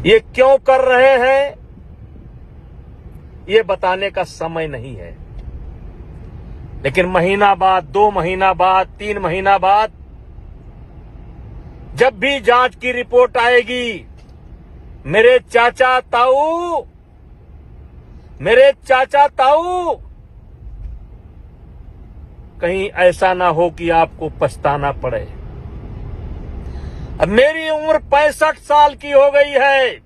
ये क्यों कर रहे हैं, ये बताने का समय नहीं है। लेकिन महीना बाद, 2 महीना बाद, 3 महीना बाद जब भी जांच की रिपोर्ट आएगी, मेरे चाचा ताऊ, कहीं ऐसा ना हो कि आपको पछताना पड़े। अब मेरी उम्र 65 साल की हो गई है।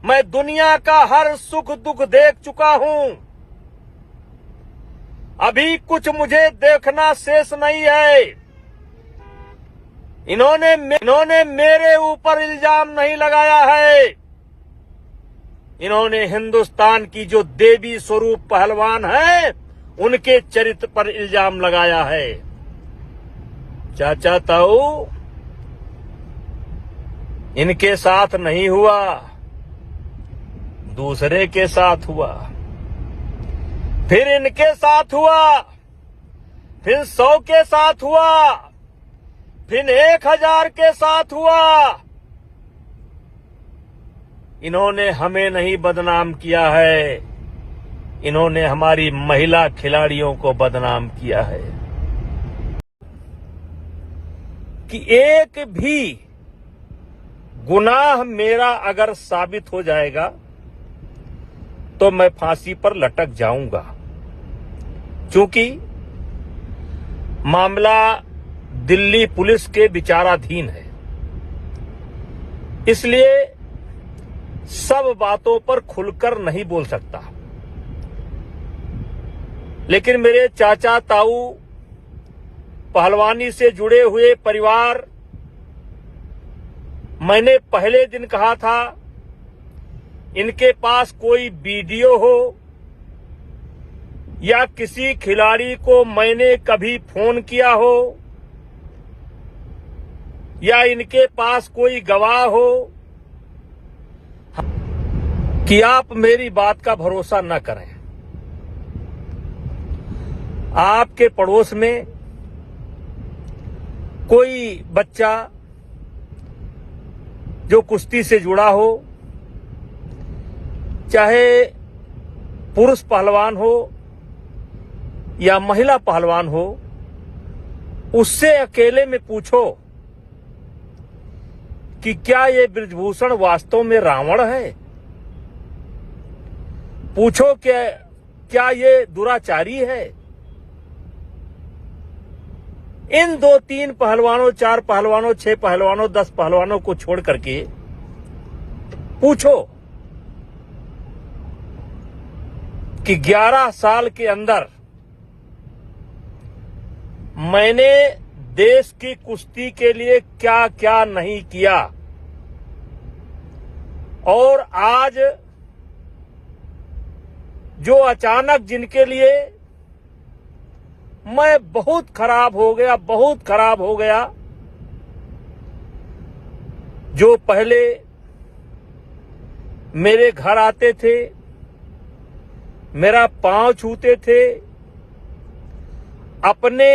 मैं दुनिया का हर सुख दुख देख चुका हूं। अभी कुछ मुझे देखना शेष नहीं है। इन्होंने मेरे ऊपर इल्जाम नहीं लगाया है। इन्होंने हिंदुस्तान की जो देवी स्वरूप पहलवान है, उनके चरित्र पर इल्जाम लगाया है। चाचा ताऊ, इनके साथ नहीं हुआ, दूसरे के साथ हुआ, फिर इनके साथ हुआ, फिर 100 के साथ हुआ, फिर 1000 के साथ हुआ। इन्होंने हमें नहीं बदनाम किया है, इन्होंने हमारी महिला खिलाड़ियों को बदनाम किया है। कि एक भी गुनाह मेरा अगर साबित हो जाएगा तो मैं फांसी पर लटक जाऊंगा, क्योंकि मामला दिल्ली पुलिस के विचाराधीन है। इसलिए सब बातों पर खुलकर नहीं बोल सकता। लेकिन मेरे चाचा ताऊ, पहलवानी से जुड़े हुए परिवार, मैंने पहले दिन कहा था, इनके पास कोई वीडियो हो या किसी खिलाड़ी को मैंने कभी फोन किया हो या इनके पास कोई गवाह हो, कि आप मेरी बात का भरोसा न करें। आपके पड़ोस में कोई बच्चा जो कुश्ती से जुड़ा हो, चाहे पुरुष पहलवान हो या महिला पहलवान हो, उससे अकेले में पूछो कि क्या ये बृजभूषण वास्तव में रावण है। पूछो कि क्या ये दुराचारी है। इन 2-3 पहलवानों, 4 पहलवानों, 6 पहलवानों, 10 पहलवानों को छोड़ करके पूछो कि 11 साल के अंदर मैंने देश की कुश्ती के लिए क्या क्या नहीं किया, और आज जो अचानक जिनके लिए मैं बहुत खराब हो गया, जो पहले मेरे घर आते थे, मेरा पांव छूते थे, अपने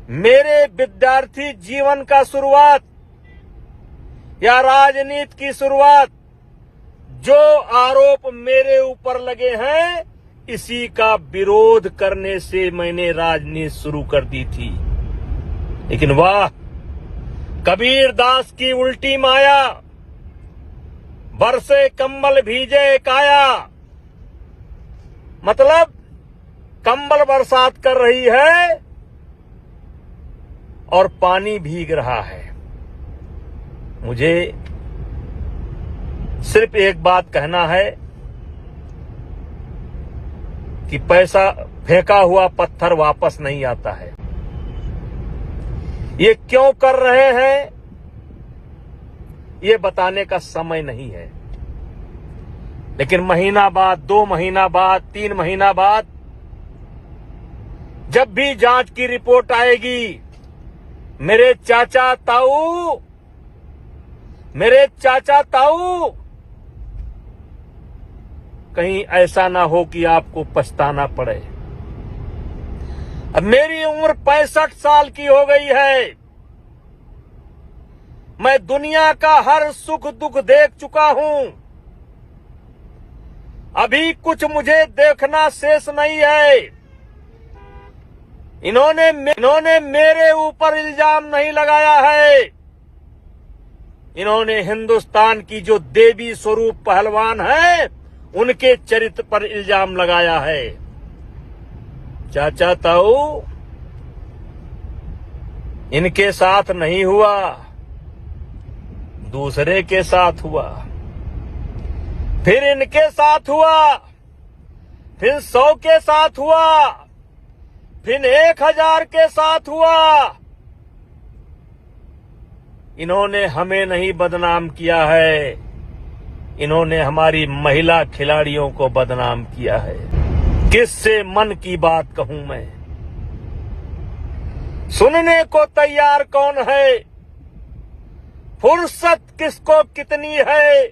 मेरे विद्यार्थी जीवन का शुरुआत या राजनीति की शुरुआत, जो आरोप मेरे ऊपर लगे हैं, इसी का विरोध करने से मैंने राजनीति शुरू कर दी थी। लेकिन वाह, कबीर दास की उल्टी माया, बरसे कंबल भीजे काया। मतलब कंबल बरसात कर रही है और पानी भीग रहा है। मुझे सिर्फ एक बात कहना है कि पैसा फेंका हुआ पत्थर वापस नहीं आता है। ये क्यों कर रहे हैं, ये बताने का समय नहीं है। लेकिन महीना बाद, 2 महीना बाद, 3 महीना बाद जब भी जांच की रिपोर्ट आएगी, मेरे चाचा ताऊ, कहीं ऐसा ना हो कि आपको पछताना पड़े। अब मेरी उम्र 65 साल की हो गई है। मैं दुनिया का हर सुख दुख देख चुका हूं। अभी कुछ मुझे देखना शेष नहीं है। इन्होंने मेरे ऊपर इल्जाम नहीं लगाया है। इन्होंने हिंदुस्तान की जो देवी स्वरूप पहलवान है उनके चरित्र पर इल्जाम लगाया है। चाचा ताऊ, इनके साथ नहीं हुआ, दूसरे के साथ हुआ, फिर इनके साथ हुआ, फिर 100 के साथ हुआ, फिर 1000 के साथ हुआ। इन्होंने हमें नहीं बदनाम किया है, इन्होंने हमारी महिला खिलाड़ियों को बदनाम किया है। किससे मन की बात कहूं मैं? सुनने को तैयार कौन है? फुर्सत किसको कितनी है?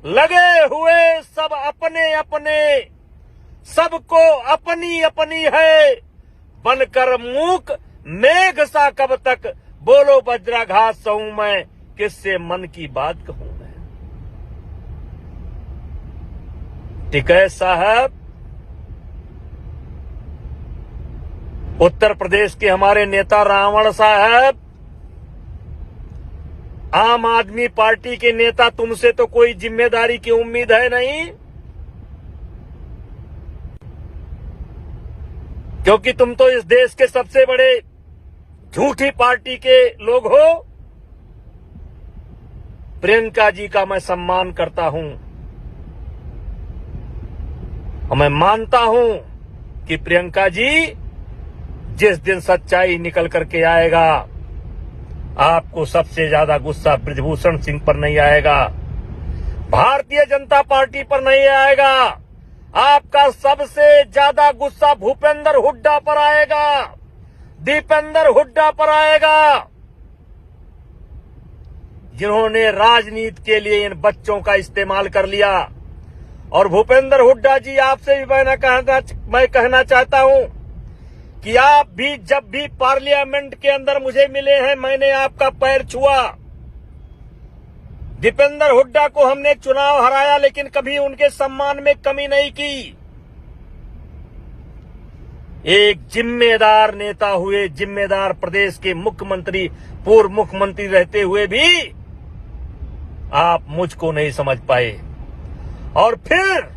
लगे हुए सब अपने अपने, सबको अपनी अपनी है। बनकर मूक मेघ सा कब तक, बोलो वज्राघात सहूं मैं, किससे मन की बात कहूं मैं? टिकैत साहब, उत्तर प्रदेश के हमारे नेता रावण साहब, आम आदमी पार्टी के नेता, तुमसे तो कोई जिम्मेदारी की उम्मीद है नहीं, क्योंकि तुम तो इस देश के सबसे बड़े झूठी पार्टी के लोग हो। प्रियंका जी का मैं सम्मान करता हूं और मैं मानता हूं कि प्रियंका जी जिस दिन सच्चाई निकल करके आएगा, आपको सबसे ज्यादा गुस्सा बृजभूषण सिंह पर नहीं आएगा, भारतीय जनता पार्टी पर नहीं आएगा। आपका सबसे ज्यादा गुस्सा भूपेंद्र हुड्डा पर आएगा, दीपेंद्र हुड्डा पर आएगा, जिन्होंने राजनीति के लिए इन बच्चों का इस्तेमाल कर लिया। और भूपेंद्र हुड्डा जी, आपसे भी मैं कहना चाहता हूं कि आप भी जब भी पार्लियामेंट के अंदर मुझे मिले हैं, मैंने आपका पैर छुआ। दीपेंद्र हुड्डा को हमने चुनाव हराया, लेकिन कभी उनके सम्मान में कमी नहीं की। एक जिम्मेदार नेता हुए, जिम्मेदार प्रदेश के मुख्यमंत्री, पूर्व मुख्यमंत्री रहते हुए भी आप मुझको नहीं समझ पाए। और फिर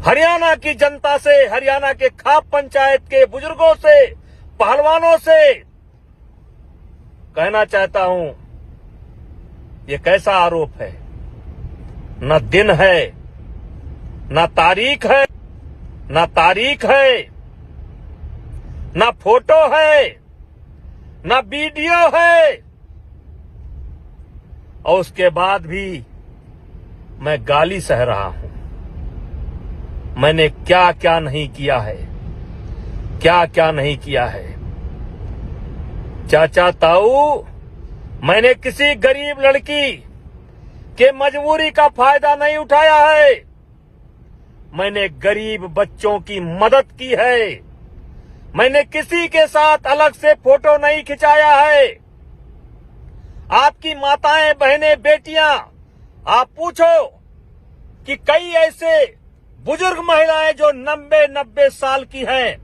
हरियाणा की जनता से, हरियाणा के खाप पंचायत के बुजुर्गों से, पहलवानों से कहना चाहता हूं, ये कैसा आरोप है? न दिन है, न तारीख है, न फोटो है, न वीडियो है, और उसके बाद भी मैं गाली सह रहा हूं। मैंने क्या क्या नहीं किया है, क्या क्या नहीं किया है। चाचा ताऊ, मैंने किसी गरीब लड़की के मजबूरी का फायदा नहीं उठाया है। मैंने गरीब बच्चों की मदद की है। मैंने किसी के साथ अलग से फोटो नहीं खिंचाया है। आपकी माताएं, बहनें, बेटियां, आप पूछो कि कई ऐसे बुजुर्ग महिलाएं जो 90 साल की हैं,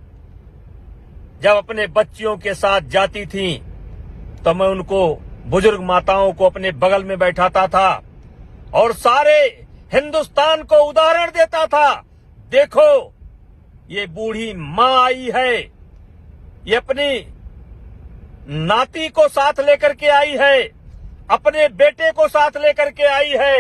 जब अपने बच्चियों के साथ जाती थीं, तो मैं उनको, बुजुर्ग माताओं को अपने बगल में बैठाता था और सारे हिंदुस्तान को उदाहरण देता था। देखो, ये बूढ़ी मां आई है, ये अपनी नाती को साथ लेकर के आई है, अपने बेटे को साथ लेकर के आई है।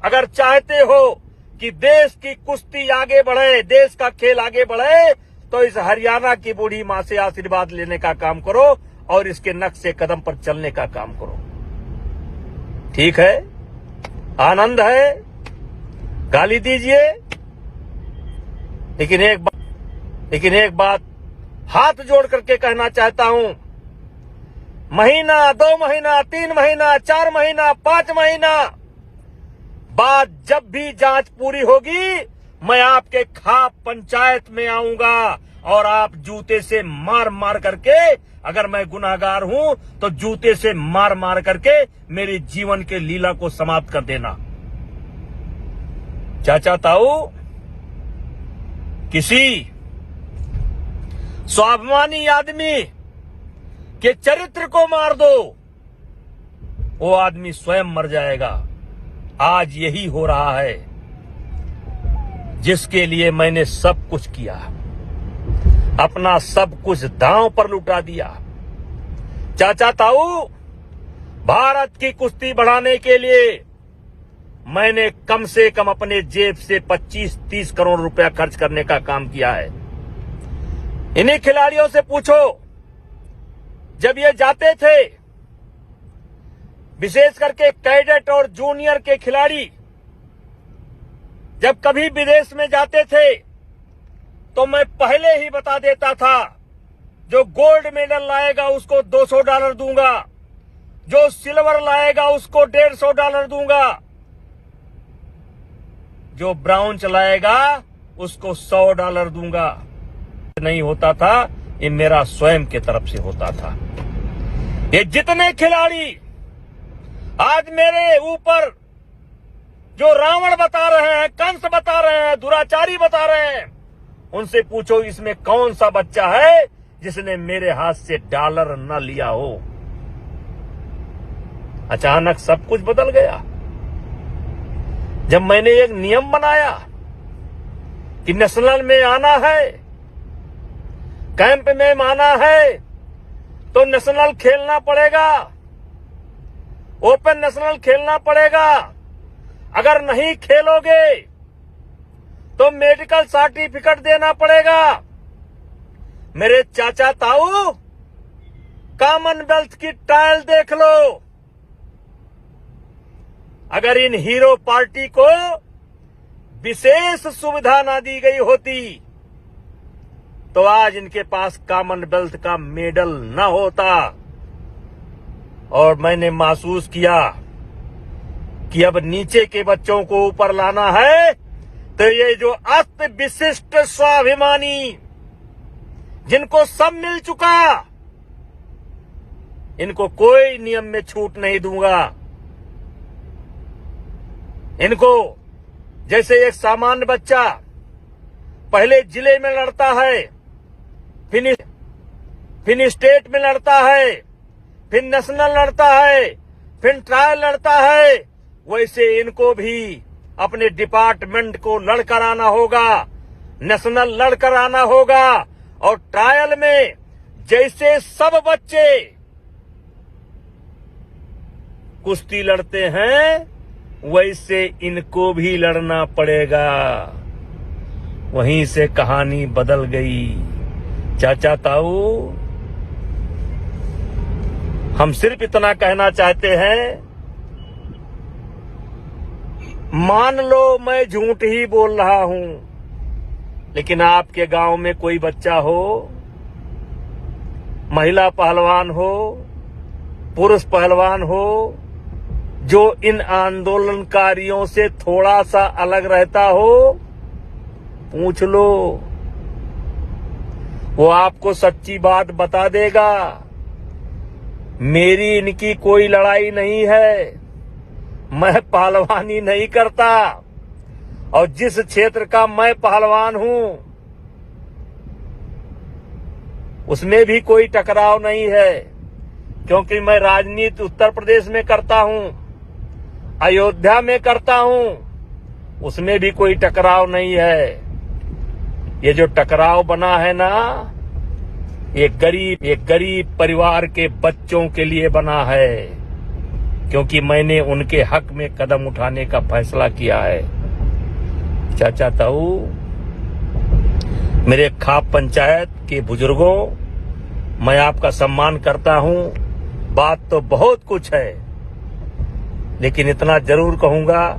अगर चाहते हो कि देश की कुश्ती आगे बढ़े, देश का खेल आगे बढ़े, तो इस हरियाणा की बूढ़ी मां से आशीर्वाद लेने का काम करो और इसके नक्शे कदम पर चलने का काम करो। ठीक है, आनंद है, गाली दीजिए, लेकिन एक बात हाथ जोड़ करके कहना चाहता हूं, महीना, 2 महीना, 3 महीना, 4 महीना, 5 महीना बाद जब भी जांच पूरी होगी, मैं आपके खाप पंचायत में आऊंगा और आप जूते से मार मार करके अगर मैं गुनाहगार हूं तो जूते से मार मार करके मेरे जीवन के लीला को समाप्त कर देना। चाचा ताऊ, किसी स्वाभिमानी आदमी के चरित्र को मार दो, वो आदमी स्वयं मर जाएगा। आज यही हो रहा है, जिसके लिए मैंने सब कुछ किया, अपना सब कुछ दांव पर लुटा दिया। चाचा ताऊ, भारत की कुश्ती बढ़ाने के लिए मैंने कम से कम अपने जेब से 25-30 करोड़ रुपया खर्च करने का काम किया है। इन्हीं खिलाड़ियों से पूछो, जब ये जाते थे, विशेष करके कैडेट और जूनियर के खिलाड़ी जब कभी विदेश में जाते थे तो मैं पहले ही बता देता था, जो गोल्ड मेडल लाएगा उसको $200 दूंगा, जो सिल्वर लाएगा उसको $150 दूंगा, जो ब्राउन लाएगा उसको $100 दूंगा। नहीं होता था, ये मेरा स्वयं की तरफ से होता था। ये जितने खिलाड़ी आज मेरे ऊपर जो रावण बता रहे हैं, कंस बता रहे हैं, दुराचारी बता रहे हैं, उनसे पूछो इसमें कौन सा बच्चा है जिसने मेरे हाथ से डॉलर न लिया हो। अचानक सब कुछ बदल गया जब मैंने एक नियम बनाया कि नेशनल में आना है, कैंप में आना है तो नेशनल खेलना पड़ेगा, ओपन नेशनल खेलना पड़ेगा। अगर नहीं खेलोगे तो मेडिकल सर्टिफिकेट देना पड़ेगा। मेरे चाचा ताऊ, कॉमनवेल्थ की ट्रायल देख लो। अगर इन हीरो पार्टी को विशेष सुविधा ना दी गई होती तो आज इनके पास कॉमनवेल्थ का मेडल न होता। और मैंने महसूस किया कि अब नीचे के बच्चों को ऊपर लाना है, तो ये जो अस्त विशिष्ट स्वाभिमानी जिनको सब मिल चुका, इनको कोई नियम में छूट नहीं दूंगा। इनको जैसे एक सामान्य बच्चा पहले जिले में लड़ता है, फिर स्टेट में लड़ता है, फिर नेशनल लड़ता है, फिर ट्रायल लड़ता है, वैसे इनको भी अपने डिपार्टमेंट को लड़कर आना होगा, नेशनल लड़कर आना होगा। और ट्रायल में जैसे सब बच्चे कुश्ती लड़ते हैं, वैसे इनको भी लड़ना पड़ेगा। वहीं से कहानी बदल गई। चाचा ताऊ, हम सिर्फ इतना कहना चाहते हैं, मान लो मैं झूठ ही बोल रहा हूं, लेकिन आपके गांव में कोई बच्चा हो, महिला पहलवान हो, पुरुष पहलवान हो, जो इन आंदोलनकारियों से थोड़ा सा अलग रहता हो, पूछ लो, वो आपको सच्ची बात बता देगा। मेरी इनकी कोई लड़ाई नहीं है, मैं पहलवानी नहीं करता, और जिस क्षेत्र का मैं पहलवान हूं उसमें भी कोई टकराव नहीं है, क्योंकि मैं राजनीति उत्तर प्रदेश में करता हूं, अयोध्या में करता हूं, उसमें भी कोई टकराव नहीं है। ये जो टकराव बना है ना, एक गरीब परिवार के बच्चों के लिए बना है, क्योंकि मैंने उनके हक में कदम उठाने का फैसला किया है। चाचा ताऊ, मेरे खाप पंचायत के बुजुर्गों, मैं आपका सम्मान करता हूं। बात तो बहुत कुछ है, लेकिन इतना जरूर कहूंगा,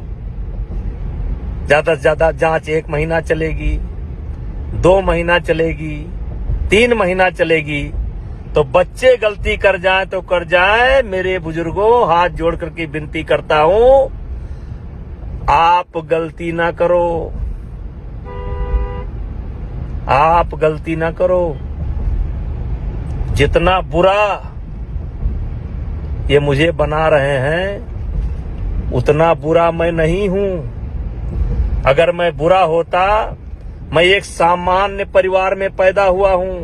ज्यादा से ज्यादा जांच 1 महीना चलेगी, 2 महीना चलेगी, 3 महीना चलेगी, तो बच्चे गलती कर जाएं तो कर जाएं। मेरे बुजुर्गों, हाथ जोड़ करके विनती करता हूं, आप गलती ना करो, आप गलती ना करो। जितना बुरा ये मुझे बना रहे हैं उतना बुरा मैं नहीं हूं। अगर मैं बुरा होता, मैं एक सामान्य परिवार में पैदा हुआ हूं।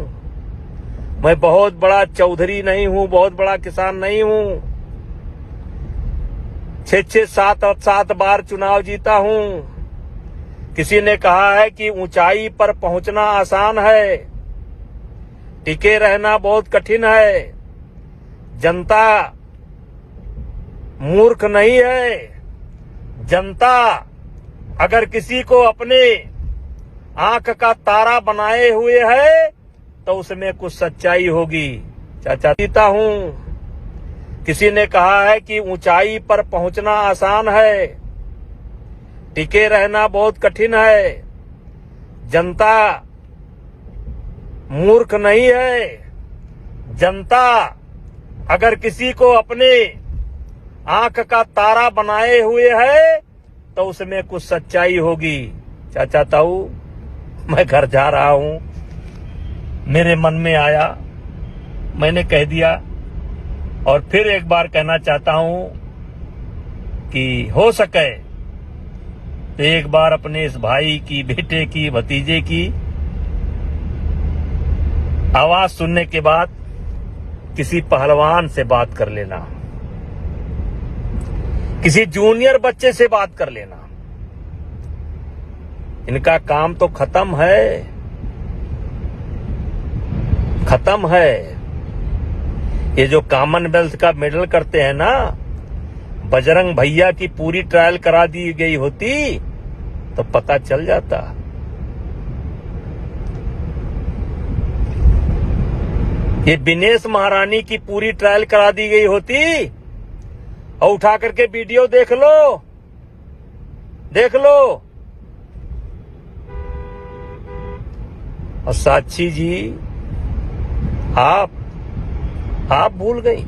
मैं बहुत बड़ा चौधरी नहीं हूं, बहुत बड़ा किसान नहीं हूं। 6-6, 7-7 बार चुनाव जीता हूं। किसी ने कहा है कि ऊंचाई पर पहुंचना आसान है, टिके रहना बहुत कठिन है। जनता मूर्ख नहीं है। जनता अगर किसी को अपने आंख का तारा बनाए हुए है तो उसमें कुछ सच्चाई होगी। चाचा जीता हूं। किसी ने कहा है कि ऊंचाई पर पहुंचना आसान है, टिके रहना बहुत कठिन है। जनता मूर्ख नहीं है। जनता अगर किसी को अपने आंख का तारा बनाए हुए है तो उसमें कुछ सच्चाई होगी। चाचा ताऊ, मैं घर जा रहा हूं, मेरे मन में आया, मैंने कह दिया। और फिर एक बार कहना चाहता हूं कि हो सके तो एक बार अपने इस भाई की, बेटे की, भतीजे की आवाज सुनने के बाद किसी पहलवान से बात कर लेना, किसी जूनियर बच्चे से बात कर लेना। इनका काम तो खत्म है, खत्म है। ये जो कॉमनवेल्थ का मेडल करते हैं ना, बजरंग भैया की पूरी ट्रायल करा दी गई होती तो पता चल जाता। ये विनेश महारानी की पूरी ट्रायल करा दी गई होती और उठा करके वीडियो देख लो, देख लो। और साक्षी जी, आप भूल गई।